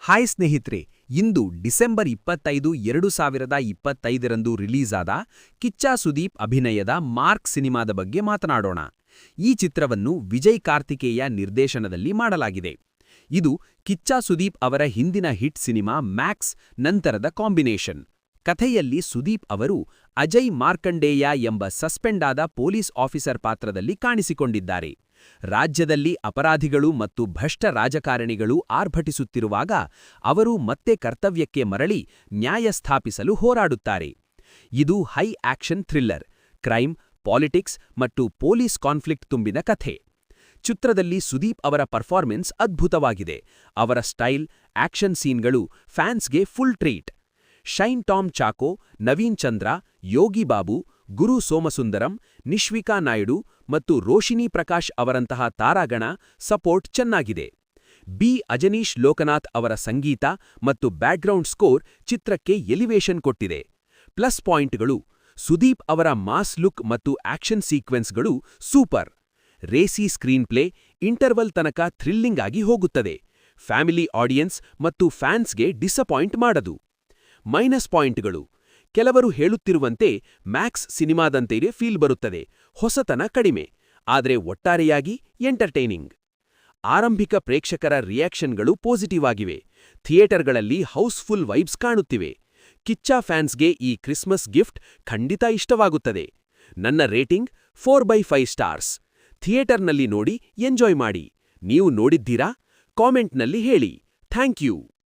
Hi ಸ್ನೇಹಿತರೆ, ಇಂದು December 25, 2025ರಂದು release ಆದ ಕಿಚ್ಚ ಸುದೀಪ್ ಅಭಿನಯದ ಮಾರ್ಕ್ ಸಿನಿಮಾದ ಬಗ್ಗೆ ಮಾತನಾಡೋಣ. ಈ ಚಿತ್ರವನ್ನು ವಿಜಯ್ ಕಾರ್ತಿಕೇಯ ನಿರ್ದೇಶನದಲ್ಲಿ ಮಾಡಲಾಗಿದೆ. ಇದು ಕಿಚ್ಚ ಸುದೀಪ್ ಅವರ ಹಿಂದಿನ ಹಿಟ್ ಸಿನಿಮಾ ಮ್ಯಾಕ್ಸ್ ನಂತರದ ಕಾಂಬಿನೇಷನ್. ಕಥೆಯಲ್ಲಿ ಸುದೀಪ್ ಅವರು ಅಜಯ್ ಮಾರ್ಕಂಡೇಯ ಎಂಬ ಸಸ್ಪೆಂಡ್ ಆದ ಪೊಲೀಸ್ ಆಫೀಸರ್ ಪಾತ್ರದಲ್ಲಿ ಕಾಣಿಸಿಕೊಂಡಿದ್ದಾರೆ. ರಾಜ್ಯದಲ್ಲಿ ಅಪರಾಧಿಗಳು ಮತ್ತು ಭ್ರಷ್ಟ ರಾಜಕಾರಣಿಗಳು ಆರ್ಭಟಿಸುತ್ತಿರುವಾಗ ಅವರು ಮತ್ತೆ ಕರ್ತವ್ಯಕ್ಕೆ ಮರಳಿ ನ್ಯಾಯ ಸ್ಥಾಪಿಸಲು ಹೋರಾಡುತ್ತಾರೆ. ಇದು high action thriller, crime, politics ಮತ್ತು ಪೊಲೀಸ್ ಕಾನ್ಫ್ಲಿಕ್ಟ್ ತುಂಬಿದ ಕಥೆ. ಚಿತ್ರದಲ್ಲಿ ಸುದೀಪ್ ಅವರ ಪರ್ಫಾರ್ಮೆನ್ಸ್ ಅದ್ಭುತವಾಗಿದೆ. ಅವರ ಸ್ಟೈಲ್, ಆಕ್ಷನ್ ಸೀನ್ಗಳು ಫ್ಯಾನ್ಸ್ಗೆ ಫುಲ್ ಟ್ರೀಟ್. ಶೈನ್ ಟಾಮ್ ಚಾಕೋ, ನವೀನ್ ಚಂದ್ರ, ಯೋಗಿ ಬಾಬು, ಗುರು ಸೋಮಸುಂದರಂ, ನಿಶ್ವಿಕಾ ನಾಯ್ಡು ಮತ್ತು ರೋಶಿನಿ ಪ್ರಕಾಶ್ ಅವರಂತಹ ತಾರಾಗಣ ಸಪೋರ್ಟ್ ಚೆನ್ನಾಗಿದೆ. ಬಿ. ಅಜನೀಶ್ ಲೋಕನಾಥ್ ಅವರ ಸಂಗೀತ ಮತ್ತು ಬ್ಯಾಕ್ಗ್ರೌಂಡ್ ಸ್ಕೋರ್ ಚಿತ್ರಕ್ಕೆ ಎಲಿವೇಶನ್ ಕೊಟ್ಟಿದೆ. ಪ್ಲಸ್ ಪಾಯಿಂಟ್ಗಳು: ಸುದೀಪ್ ಅವರ ಮಾಸ್ ಲುಕ್ ಮತ್ತು ಆಕ್ಷನ್ ಸೀಕ್ವೆನ್ಸ್ಗಳು super. Racy screenplay interval ತನಕ ಥ್ರಿಲ್ಲಿಂಗ್ ಆಗಿ ಹೋಗುತ್ತದೆ. ಫ್ಯಾಮಿಲಿ ಆಡಿಯನ್ಸ್ ಮತ್ತು ಫ್ಯಾನ್ಸ್ಗೆ ಡಿಸಪಾಯಿಂಟ್ ಮಾಡದು. ಮೈನಸ್ ಪಾಯಿಂಟ್ಗಳು: ಕೆಲವರು ಹೇಳುತ್ತಿರುವಂತೆ ಮ್ಯಾಕ್ಸ್ ಸಿನಿಮಾದಂತೆಯೇ ಫೀಲ್ ಬರುತ್ತದೆ, ಹೊಸತನ ಕಡಿಮೆ, ಆದರೆ ಒಟ್ಟಾರೆಯಾಗಿ ಎಂಟರ್ಟೈನಿಂಗ್. ಆರಂಭಿಕ ಪ್ರೇಕ್ಷಕರ ರಿಯಾಕ್ಷನ್ಗಳು ಪಾಸಿಟಿವ್ ಆಗಿವೆ. ಥಿಯೇಟರ್ಗಳಲ್ಲಿ ಹೌಸ್ಫುಲ್ ವೈಬ್ಸ್ ಕಾಣುತ್ತಿವೆ. ಕಿಚ್ಚ ಫ್ಯಾನ್ಸ್ಗೆ ಈ ಕ್ರಿಸ್ಮಸ್ ಗಿಫ್ಟ್ ಖಂಡಿತ ಇಷ್ಟವಾಗುತ್ತದೆ. ನನ್ನ ರೇಟಿಂಗ್ 4/5 ಸ್ಟಾರ್ಸ್. ಥಿಯೇಟರ್ನಲ್ಲಿ ನೋಡಿ ಎಂಜಾಯ್ ಮಾಡಿ. ನೀವು ನೋಡಿದ್ದೀರಾ? ಕಾಮೆಂಟ್ನಲ್ಲಿ ಹೇಳಿ. Thank you.